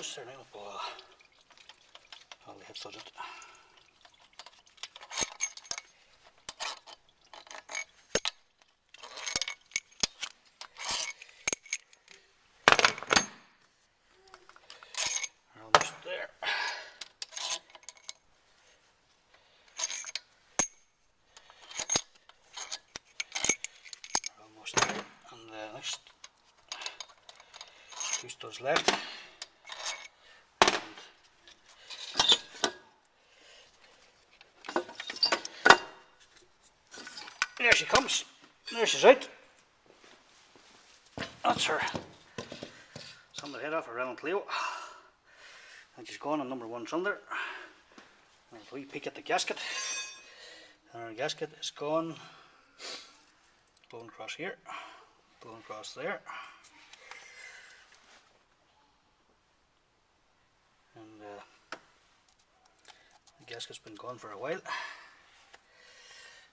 comes there now, but all the heads on it. We're almost there. We're almost there, and the next two studs left. There she comes. There she's out. That's her. Cylinder head off her Renault Clio. And she's gone on number 1 cylinder. And if we peek at the gasket, and our gasket is gone. Blown across here. Blown across there. And the gasket's been gone for a while.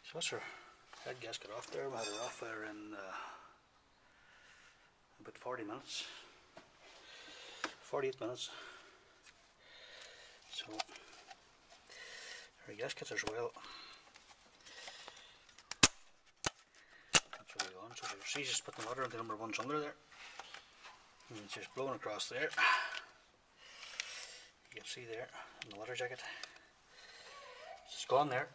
So that's her head gasket off there. We had her off there in about 40 minutes. 48 minutes. So her gaskets as well. That's what we're on. So she's just putting the water into number 1 cylinder there. And it's just blowing across there. You can see there in the water jacket. It's gone there.